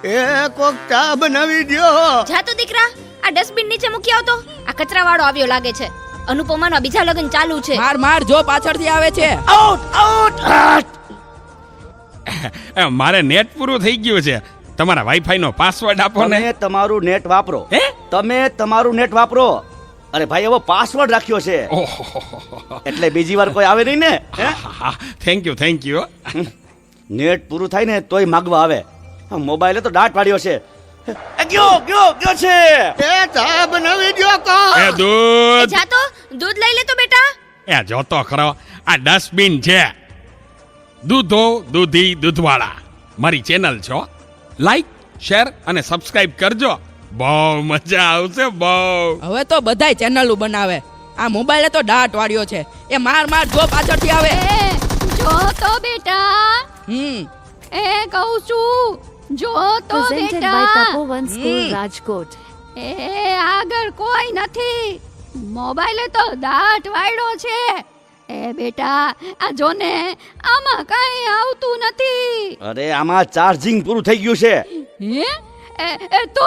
એ કોક ચા બનાવી દ્યો. જા તો દીકરા, આ ડસ્ટબિન નીચે મૂકી આવતો. આ કચરાવાળો આવ્યો લાગે છે. અનુપમાના બીજા લગ્ન ચાલુ છે. માર જો પાછળથી આવે છે. Out out out. મારે નેટ પૂરું થઈ ગયું છે. તમારા વાઈફાઈ નો પાસવર્ડ આપો ને. તમે તમારું નેટ વાપરો. હે? તમે તમારું નેટ વાપરો. અરે ભાઈ એવો પાસવર્ડ રાખ્યો છે ઓહો, એટલે બીજી વાર કોઈ આવે નહીં ને. Thank you. નેટ પૂરું થાય ને તોય માગવા આવે. મોબાઈલે તો દાટ પાડ્યો છે. ગયો છે. એ ચા બનાવી દ્યો કો. એ દૂધ જા તો દૂધ લઈ લે તો બેટા. એ જોતો ખરો, આ ડસ્ટબિન છે. દૂધો દૂધી દૂધવાળા મારી ચેનલ છો. લાઈક શેર અને સબસ્ક્રાઇબ કરજો. બહુ મજા આવશે બહુ. હવે તો બધાય ચેનલો બનાવે. આ મોબાઈલે તો દાટ વાળ્યો છે. એ માર જો પાછળથી આવે. જો તો બેટા, એ કહું છું, જો તો Presented by બેટા. Tapovan School, Rajkot. એ આગળ કોઈ નથી. મોબાઈલે તો દાટ વાળ્યો છે. એ બેટા, આ જો ને, આમાં કઈ આવતું નથી. અરે આમાં ચાર્જિંગ પૂરું થઈ ગયું છે. હે? એ તો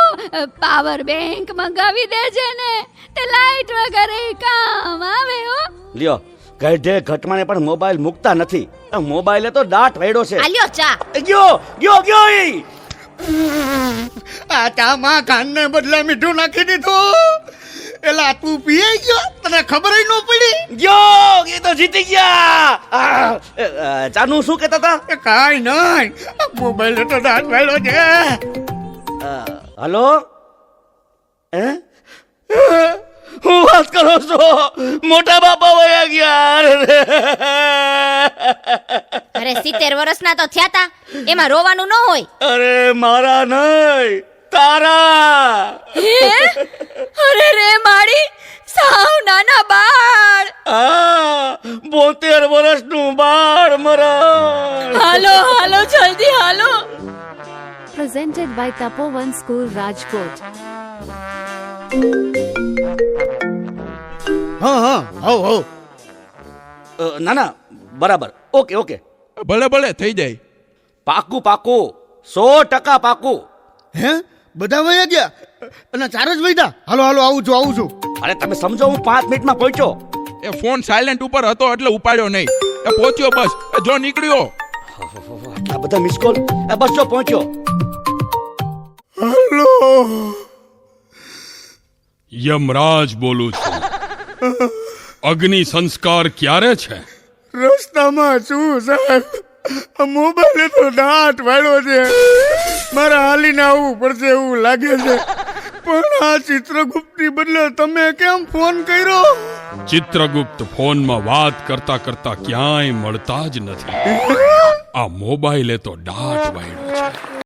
પાવર બેંક મંગાવી દેજે ને, તે લાઈટ વગર કામ આવે હો. લ્યો ગઢે ઘટમાને પણ મોબાઈલ મૂકતા નથી. મોબાઈલે તો દાટ વાળ્યો છે. આલ્યો ચા. ગયો ઈ. આ ચામાં કાનને બદલે મીઠું નાખી દીધું. એલા તું પીએ ગયો, તને ખબર ન પડી. ગયો એ તો જીતી ગયા. ચાનું શું કહેતા હતા? એ કાંઈ નહીં, મોબાઈલ તો દાંત વાળ્યો છે. હલો હે હું વાત કરો છો? મોટા બાપા વયા ગયા. અરે 70 વર્ષના તો થયા તા, એમાં રોવાનું ન હોય. અરે મારા નહીં, તારા. અરે રે માડી, સાવ નાના બાળ. 72 વર્ષનું બાળ મરણ. હાલો જલ્દી હાલો. Presented by Tapovan School, Rajkot. હા હો. ના ના બરાબર. ઓકે ભલે થઈ જાય. પાકું 100% પાકું. હે બધા વયા ગયા અને 4 જ વૈદા. હાલો આવું છું. અરે તમે સમજો, હું 5 મિનિટમાં પહોંચ્યો. એ ફોન સાયલેન્ટ ઉપર હતો એટલે ઉપાડ્યો નહીં. એ પહોંચ્યો બસ. એ જો નીકળ્યો. આટલા બધા મિસ કોલ. બસ જો પહોંચ્યો. હાલો. યમરાજ બોલું છું. અગ્નિ સંસ્કાર ક્યારે છે? રસ્તામાં છું સાહેબ. આ મોબાઈલે તો દાંત વાળ્યો છે. મારે હાલીને આવવું પડશે એવું લાગે છે. પણ આ ચિત્રગુપ્તની બદલે તમે કેમ ફોન કર્યો? ચિત્રગુપ્ત ફોનમાં વાત કરતા ક્યાંય મળતા જ નથી. આ મોબાઈલે તો દાટ વાળ્યો છે.